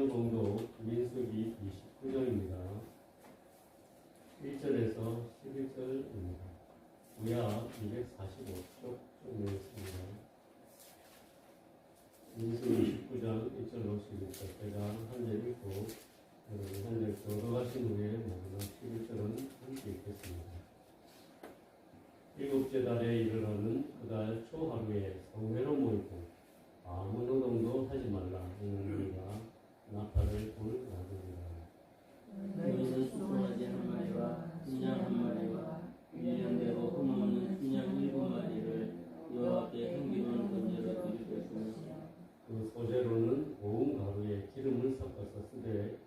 성경 공독 민수기 29장입니다. 1절에서 11절입니다. 구약 245쪽 정리했습니다. 민수기 29장 1절로 11절 제가 한 절 읽고 한 절 들어가신 후에 마지막 11절은 함께 읽겠습니다. 일곱째 달에 이르러는 그달 초하루에 성회로 모이고 아무 노동도 하지 말라. 이는 우리가 나팔을 불 나누리라. 너희는 수송아지 한 마리와 순양 한 마리와 1년되고 흠없는 순양 7마리를 여호와께 흥기로운 번제로 드릴 것이며 그 소재로는 고운 가루에 기름을 섞어서 쓰되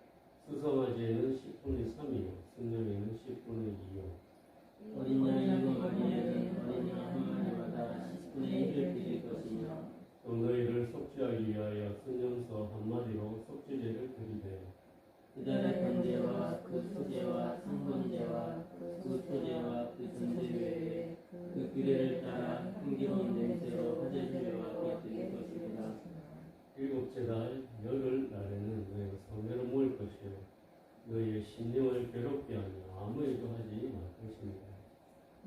수송아지에는 10분의 3이요 순양에는 10분의 2요 어린 양 7마리에는 어린 양 한 마리마다 10분의 1을 드릴 것이며 또 너희를 속죄하기 위하여 순염소 한 마리로 속죄제를 드리되 그달의 번제와 그 소제와 상번제와 그 소제와 그 전제 외에 그 규례를 따라 흥기로운 냄새로 화제제와 드릴 것입니다. 일곱째 달 열흘 날에는 너희가 성회로 모일 것이요 너희의 심령을 괴롭게 하며 아무 일도 하지 말 것입니다.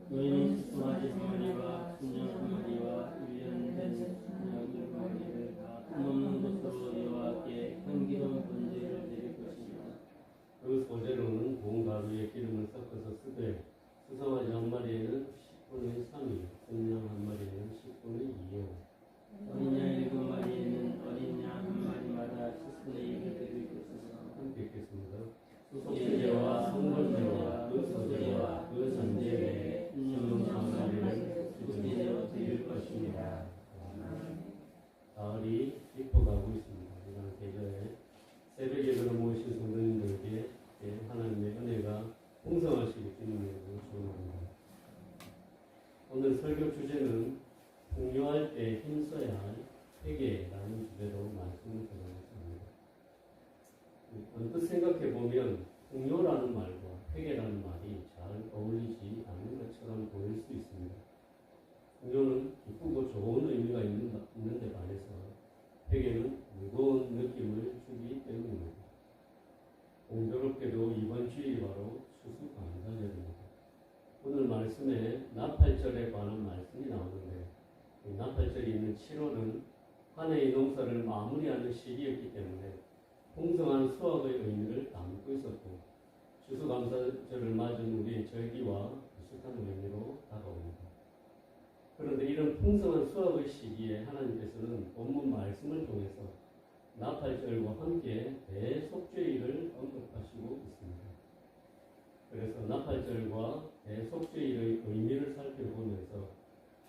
너희는 수송아지 한 마리와 순양 한 마리와 1년 된 순양 7마리를 다 흠없는 것으로 여호와께 향기로운 번제를 드릴 것이며 그 소재로는 고운 가루에 기름을 섞어서 쓰되 수송아지 한 마리에는 10분의 3이요 순양 한 마리에는 10분의 2요 어린 양 7마리에는 어린 양 한 마리마다 10분의 1을 드릴 것이며 함께 읽겠습니다. 속죄제와 성번제와 그 소제와 그 전제 외에 순양 한 마리를 속죄제로 드릴 것입니다. 가을이 깊어가고 있습니다. 이번 계절에 새벽 예배로 모이신 성도님들에게 하나님의 은혜가 풍성하시기 때문에 축원합니다. 오늘 설교 주제는 풍요할 때 힘써야 할 회개라는 주제로 말씀을 드리겠습니다. 언뜻 생각해보면 풍요라는 말과 회개라는 말이 잘 어울리지 않는 것처럼 보일 수 있습니다. 풍요는 기쁘고 좋은 의미가 있는데 반해서 회개는 무거운 느낌을 주기 때문입니다. 공교롭게도 이번 주일이 바로 추수감사절입니다. 오늘 말씀에 나팔절에 관한 말씀이 나오는데 이 나팔절이 있는 7월은 한 해의 농사를 마무리하는 시기였기 때문에 풍성한 수확의 의미를 담고 있었고 추수감사절을 맞은 우리의 절기와 비슷한 의미로 다가옵니다. 그런데 이런 풍성한 수확의 시기에 하나님께서는 본문 말씀을 통해서 나팔절과 함께 대속죄일을 언급하시고 있습니다. 그래서 나팔절과 대속죄일의 의미를 살펴보면서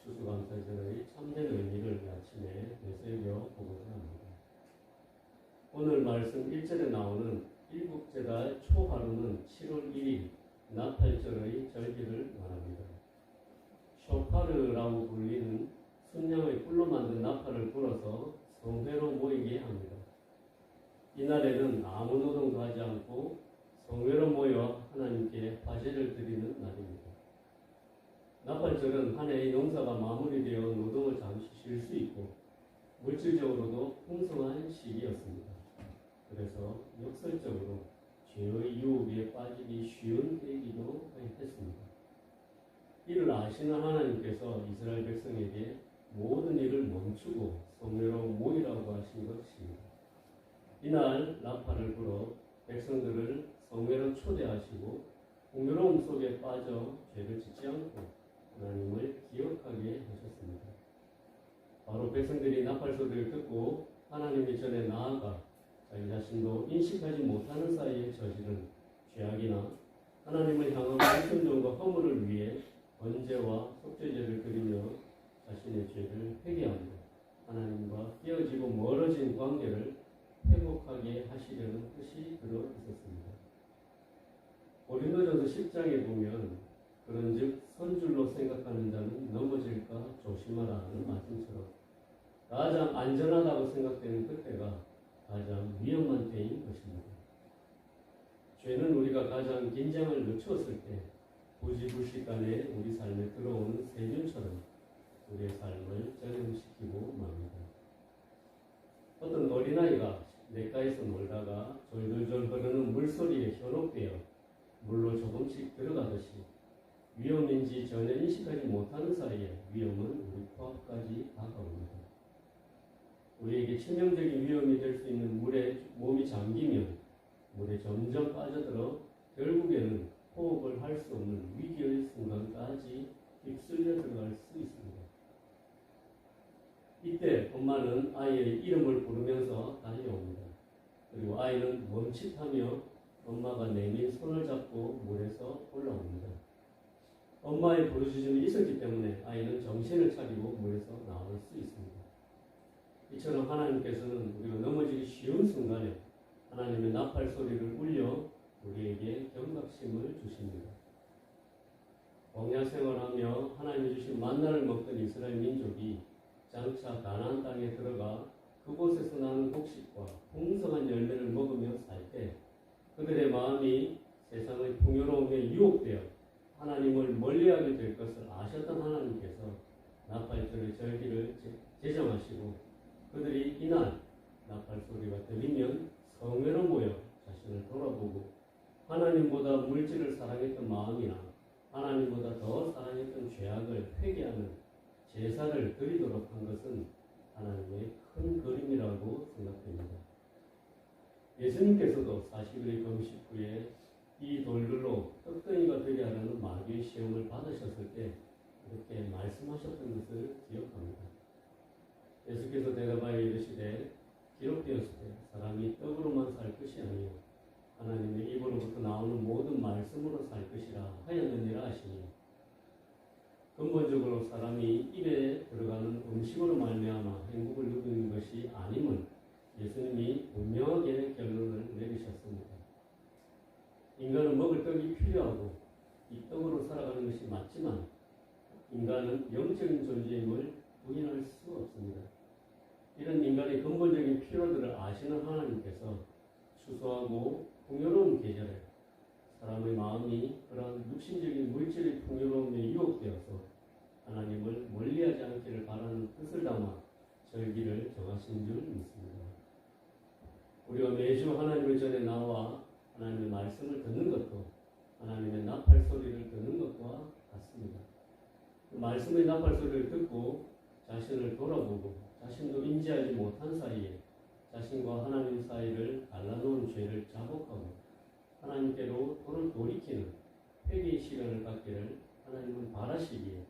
추수감사절의 참된 의미를 아침에 되새겨 보고자 합니다. 오늘 말씀 1절에 나오는 일곱째 달 초하루는 7월 1일 나팔절의 절기를 말합니다. 쇼파르라고 불리는 순양의 뿔로 만든 나팔을 불어서 성회로 모이게 합니다. 이날에는 아무 노동도 하지 않고 성회로 모여 하나님께 화제를 드리는 날입니다. 나팔절은 한 해의 농사가 마무리되어 노동을 잠시 쉴 수 있고 물질적으로도 풍성한 시기였습니다. 그래서 역설적으로 죄의 유혹에 빠지기 쉬운 계기도 했습니다. 이를 아시는 하나님께서 이스라엘 백성에게 모든 일을 멈추고 성회로 모이라고 하신 것입니다. 이날 나팔을 불어 백성들을 성회로 초대하시고 공교로움 속에 빠져 죄를 짓지 않고 하나님을 기억하게 하셨습니다. 바로 백성들이 나팔 소리를 듣고 하나님의 전에 나아가 자기 자신도 인식하지 못하는 사이에 저지른 죄악이나 하나님을 향한 불순종과 허물을 위해 번제와 속죄제를 드리며 자신의 죄를 회개하며 하나님과 깨어지고 멀어진 관계를 회복하게 하시려는 뜻이 들어 있었습니다. 고린도전서 10장에 보면 그런즉 선줄로 생각하는 자는 넘어질까 조심하라 하는 말씀처럼 가장 안전하다고 생각되는 그때가 가장 위험한 때인 것입니다. 죄는 우리가 가장 긴장을 늦추었을 때 부지불식간에 우리 삶에 들어오는 세균처럼 우리의 삶을 전염시키고 맙니다. 어떤 어린아이가 냇가에서 놀다가 졸졸졸 흐르는 물소리에 현혹되어 물로 조금씩 들어가듯이 위험인지 전혀 인식하지 못하는 사이에 위험은 우리 코앞까지 다가옵니다. 우리에게 치명적인 위험이 될 수 있는 물에 몸이 잠기면 물에 점점 빠져들어 결국에는 호흡을 할 수 없는 위기의 순간까지 휩쓸려 들어갈 수 있습니다. 이때 엄마는 아이의 이름을 부르면서 달려옵니다. 그리고 아이는 멈칫하며 엄마가 내민 손을 잡고 물에서 올라옵니다. 엄마의 부르짖음이 있었기 때문에 아이는 정신을 차리고 물에서 나올 수 있습니다. 이처럼 하나님께서는 우리가 넘어지기 쉬운 순간에 하나님의 나팔 소리를 울려 우리에게 경각심을 주십니다. 광야 생활하며 하나님이 주신 만나를 먹던 이스라엘 민족이 장차 가나안 땅에 들어가 그곳에서 나는 곡식과 풍성한 열매를 먹으며 살 때 그들의 마음이 세상의 풍요로움에 유혹되어 하나님을 멀리하게 될 것을 아셨던 하나님께서 나팔절의 절기를 제정하시고 그들이 이날 나팔 소리가 들리면 성회로 모여 자신을 돌아보고 하나님보다 물질을 사랑했던 마음이나 하나님보다 더 사랑했던 죄악을 회개하는 제사를 드리도록 한 것은 하나님의 큰 그림이라고 생각됩니다. 예수님께서도 40일의 금식 후에 이 돌들로 떡덩이가 되게 하라는 마귀의 시험을 받으셨을 때 이렇게 말씀하셨던 것을 기억합니다. 예수께서 대답하여 이르시되 기록되었을 때 사람이 떡으로만 살 것이 아니요 하나님의 입으로부터 나오는 모든 말씀으로 살 것이라 하였느니라 하시니 근본적으로 사람이 입에 들어가는 음식으로 말미암아 행복을 누리는 것이 아님을 예수님이 분명하게 결론을 내리셨습니다. 인간은 먹을 떡이 필요하고 이 떡으로 살아가는 것이 맞지만 인간은 영적인 존재임을 부인할 수 없습니다. 이런 인간의 근본적인 필요들을 아시는 하나님께서 추수하고 풍요로운 계절에 사람의 마음이 그런 육신적인 물질의 풍요로움에 유혹되어서 하나님을 멀리하지 않기를 바라는 뜻을 담아 절기를 정하신 줄 믿습니다. 우리가 매주 하나님의 전에 나와 하나님의 말씀을 듣는 것도 하나님의 나팔 소리를 듣는 것과 같습니다. 그 말씀의 나팔 소리를 듣고 자신을 돌아보고 자신도 인지하지 못한 사이에 자신과 하나님 사이를 갈라놓은 죄를 자복하고 하나님께로 돌이키는 회개의 시간을 갖기를 하나님은 바라시기에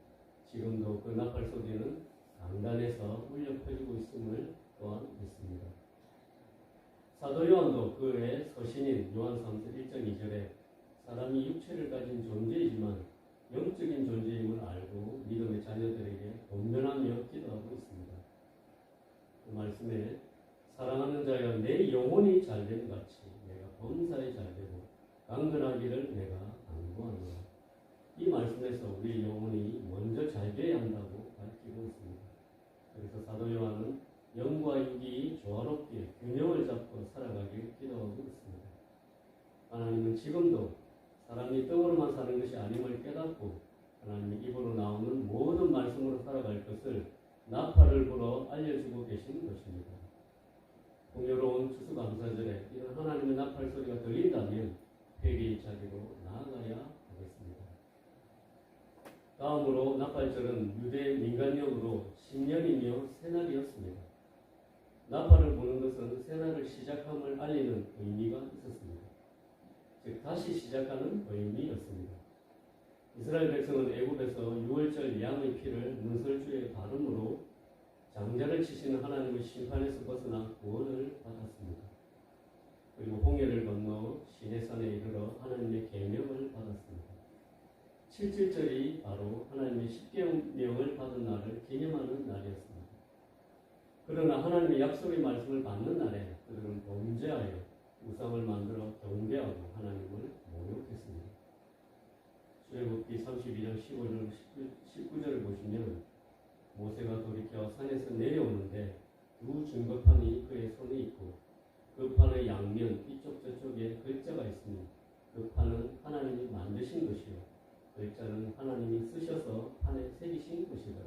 지금도 그 나팔 소리는 강단에서 울려 퍼지고 있음을 또한 믿습니다. 사도 요한도 그의 서신인 요한 3서 1장 2절에 사람이 육체를 가진 존재이지만 영적인 존재임을 알고 믿음의 자녀들에게 권면하며 기도하고 있습니다. 그 말씀에 사랑하는 자여 내 영혼이 잘된 같이 내가 범사에 잘되고 강건하기를 내가 간구하노라. 이 말씀에서 우리 영혼이 먼저 잘되어야 한다고 가르치고 있습니다. 그래서 사도 요한은 영과 육이 조화롭게 균형을 잡고 살아가길 기도하고 있습니다. 하나님은 지금도 사람이 떡으로만 사는 것이 아님을 깨닫고 하나님의 입으로 나오는 모든 말씀으로 살아갈 것을 나팔을 불어 알려주고 계시는 것입니다. 풍요로운 추수감사절에 이런 하나님의 나팔 소리가 들린다면 회개의 자리로 나아가야 하겠습니다. 다음으로 나팔절은 유대 민간령으로 신년이며 새날이었습니다. 나팔을 부는 것은 새날을 시작함을 알리는 의미가 있었습니다. 즉 다시 시작하는 의미였습니다. 이스라엘 백성은 애굽에서 6월절 양의 피를 문설주에 바름으로 장자를 치시는 하나님의 심판에서 벗어나 구원을 받았습니다. 그리고 홍해를 건너 시내산에 이르러 하나님의 계명을 받았습니다. 7.7절이 바로 하나님의 십계명을 받은 날을 기념하는 날이었습니다. 그러나 하나님의 약속의 말씀을 받는 날에 그들은 범죄하여 우상을 만들어 경배하고 하나님을 모욕했습니다. 출애굽기 32장 15절 19절을 보시면 모세가 돌이켜 산에서 내려오는데 두 증거판이 그의 손에 있고 그 판의 양면 이쪽 저쪽에 글자가 있으니 그 판은 하나님이 만드신 것이요 글자는 하나님이 쓰셔서 판에 새기신 것이더라.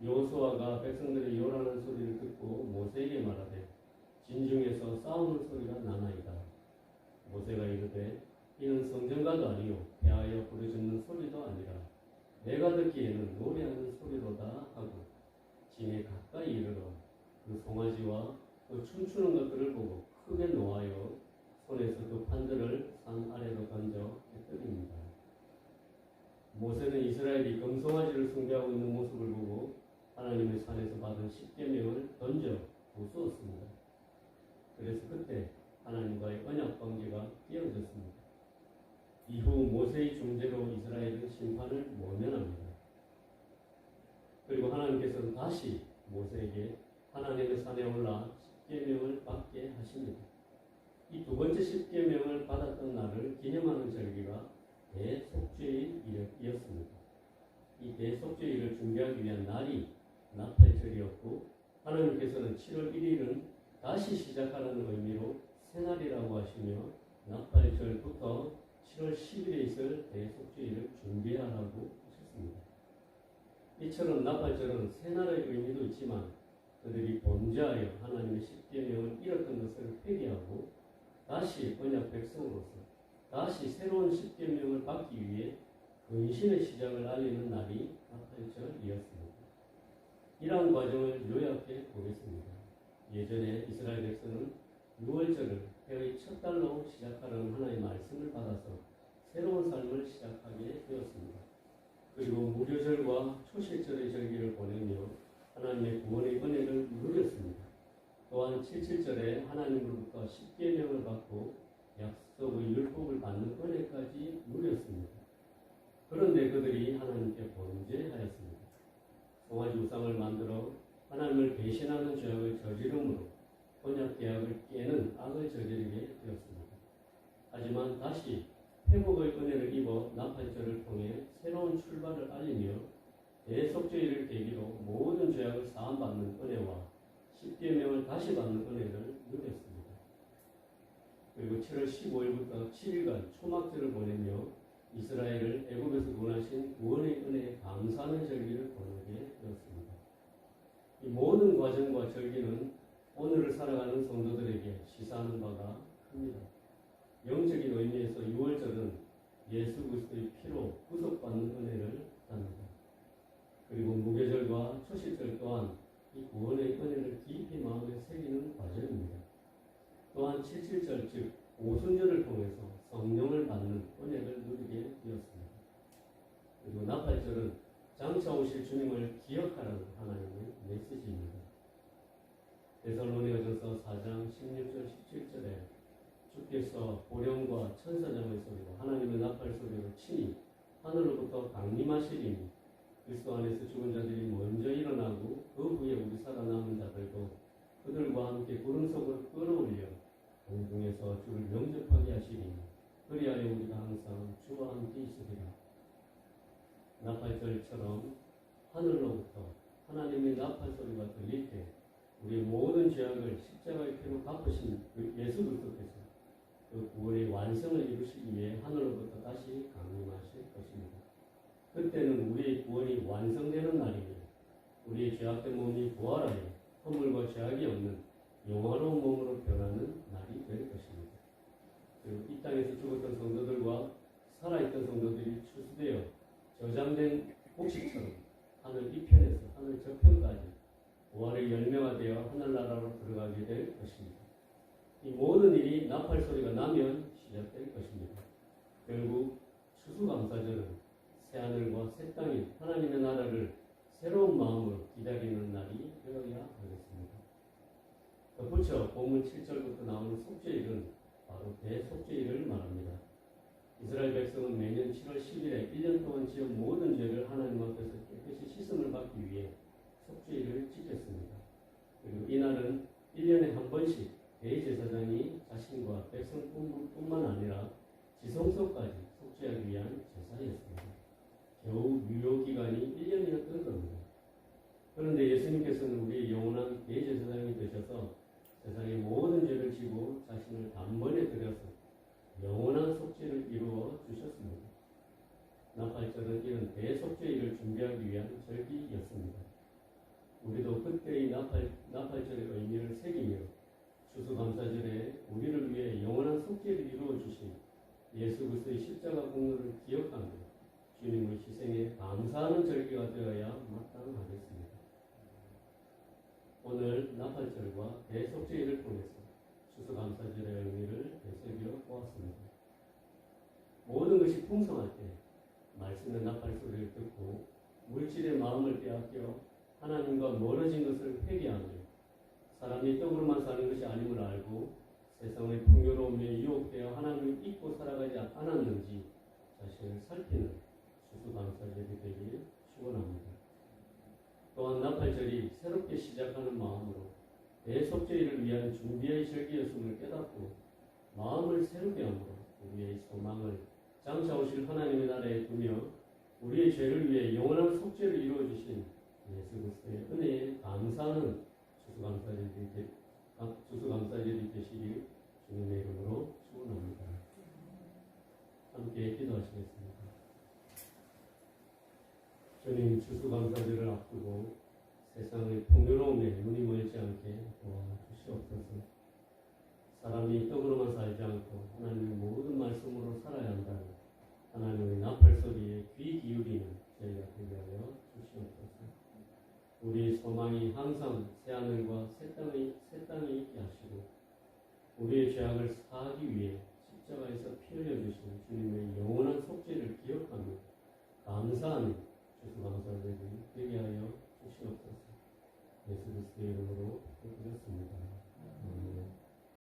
여호수아가 백성들의 요란한 소리를 듣고 모세에게 말하되 진중에서 싸우는 소리가 나나이다. 모세가 이르되 이는 성전가도 아니요 패하여 부르짖는 소리도 아니라 내가 듣기에는 노래하는 소리로다 하고 진에 가까이 이르러 그 송아지와 그 춤추는 것들을 보고 크게 노하여 손에서 그 판들을 산 아래로 던져 깨뜨립니다. 모세는 이스라엘이 금송아지를 숭배하고 있는 모습을 보고 하나님의 산에서 받은 십계명을 던져 부수었습니다. 그래서 그때 하나님과의 언약 관계가 깨어졌습니다. 이후 모세의 중재로 이스라엘은 심판을 모면합니다. 그리고 하나님께서는 다시 모세에게 하나님의 산에 올라 십계명을 받게 하십니다. 이 두 번째 십계명을 받았던 날을 기념하는 절기가 대속죄일이었습니다. 이 대속죄일을 준비하기 위한 날이 나팔절이었고 하나님께서는 7월 1일은 다시 시작하라는 의미로 새날이라고 하시며 나팔절부터 7월 10일에 있을 대속죄일을 준비하라고 하셨습니다. 이처럼 나팔절은 새날의 의미도 있지만 그들이 범죄하여 하나님의 십계명을 잃었던 것을 회개하고 다시 언약 백성으로서 다시 새로운 십계명을 받기 위해 근신의 시작을 알리는 날이 나팔절이었습니다. 이러한 과정을 요약해 보겠습니다. 예전에 이스라엘 백성은 6월절을 해의 첫 달로 시작하라는 하나님의 말씀을 받아서 새로운 삶을 시작하게 되었습니다. 그리고 무교절과 초실절의 절기를 보내며 하나님의 구원의 은혜를 누렸습니다. 또한 77절에 하나님으로부터 십계명을 받고 약속의 율법을 받는 은혜까지 누렸습니다. 그런데 그들이 하나님께 범죄하였습니다. 송아지 우상을 만들어 하나님을 배신하는 죄악을 저지름으로 언약 계약을 깨는 악을 저지르게 되었습니다. 하지만 다시 회복의 은혜를 입어 나팔절을 통해 새로운 출발을 알리며 대속죄일을 계기로 모든 죄악을 사함받는 은혜와 십계명을 다시 받는 은혜를 누렸습니다. 그리고 7월 15일부터 7일간 초막절을 보내며 이스라엘을 애굽에서 구원하신 구원의 은혜에 감사하는 절기를 보내게 되었습니다. 이 모든 과정과 절기는 오늘을 살아가는 성도들에게 시사하는 바가 큽니다. 영적인 의미에서 6월절은 예수 그리스도의 피로 구속받는 은혜를 뜻합니다. 그리고 무교절과 초실절 또한 이 구원의 은혜를 깊이 마음에 새기는 과정입니다. 또한 77절 즉 오순절을 통해서 성령을 받는 은혜를 누리게 되었습니다. 그리고 나팔절은 장차 오실 주님을 기억하라는 하나님의 메시지입니다. 데살로니가전서 4장 16절 17절에 주께서 보령과 천사장의 소리와 하나님의 나팔 소리로 친히 하늘로부터 강림하시리니 그리스도 안에서 죽은 자들이 먼저 일어나고 그 후에 우리 살아남은 자들도 그들과 함께 구름 속으로 끌어올려 공중에서 주를 영접하게 하시리니 그리하여 우리가 항상 주와 함께 있으리라. 나팔절처럼 하늘로부터 하나님의 나팔 소리가 들릴 때 우리의 모든 죄악을 십자가의 피로 갚으신 그 예수 그리스도께서 그 구원의 완성을 이루시기 위해 하늘로부터 다시 강림하실 것입니다. 그때는 우리의 구원이 완성되는 날이며 우리의 죄악된 몸이 부활하여 허물과 죄악이 없는 영화로운 몸으로 변하는 날이 될 것입니다. 그리고 이 땅에서 죽었던 성도들과 살아있던 성도들이 추수되어 저장된 곡식처럼 하늘 이편에서 하늘 저편까지 부활의 열매가 되어 하늘나라로 들어가게 될 것입니다. 이 모든 일이 나팔 소리가 나면 시작될 것입니다. 결국 추수감사절은 새하늘과 새 땅인 하나님의 나라를 새로운 마음으로 기다리는 날이 되어야 하겠습니다. 덧붙여 본문 7절부터 나오는 속죄일은 바로 대속죄일을 말합니다. 이스라엘 백성은 매년 7월 10일에 1년 동안 지은 모든 죄를 하나님 앞에서 깨끗이 씻음을 받기 위해 속죄일을 지켰습니다. 그리고 이날은 1년에 한 번씩 대제사장이 자신과 백성뿐만 아니라 지성소까지 속죄하기 위한 제사였습니다. 겨우 유효기간이 1년이었던 겁니다. 그런데 예수님께서는 우리의 영원한 대제사장이 되셔서 세상의 모든 죄를 지고 자신을 단번에 들여서 영원한 속죄를 이루어 주셨습니다. 나팔절은 이런 대속죄일을 준비하기 위한 절기였습니다. 우리도 그때의 나팔절의 의미를 새기며 속죄를 이루어 주신 예수 그리스도의 십자가 공로를 기억하며 주님의 희생에 감사하는 절기가 되어야 마땅하겠습니다. 오늘 나팔절과 대속죄일을 통해서 추수감사절의 의미를 되새겨 보았습니다. 모든 것이 풍성할 때 말씀의 나팔 소리를 듣고 물질의 마음을 빼앗겨 하나님과 멀어진 것을 회개하며 사람이 떡으로만 사는 것이 아님을 알고 세상의 풍요로움에 유혹되어 하나님을 잊고 살아가지 않았는지 자신을 살피는 추수감사절이 되길 축원합니다. 또한 나팔절이 새롭게 시작하는 마음으로 대속죄일을 위한 준비의 절기였음을 깨닫고 마음을 새롭게 함으로 우리의 소망을 장차 오실 하나님의 나라에 두며 우리의 죄를 위해 영원한 속죄를 이루어주신 예수 그리스도의 은혜에 감사하는 추수감사절이 되시길 주님의 이름으로 축원합니다. 함께 기도하시겠습니다. 주님, 추수감사절을 앞두고 세상의 풍요로움에 눈이 멀지 않게 도와주시옵소서. 사람이 떡으로만 살지 않고 하나님의 모든 말씀으로 살아야 한다는 하나님의 나팔 소리에 귀 기울이는 저희가 되게 하여 주시옵소서. 우리의 소망이 항상 새하늘과 새 땅에 있게 하시고 우리의 죄악을 사하기 위해 십자가에서 피 흘려 주신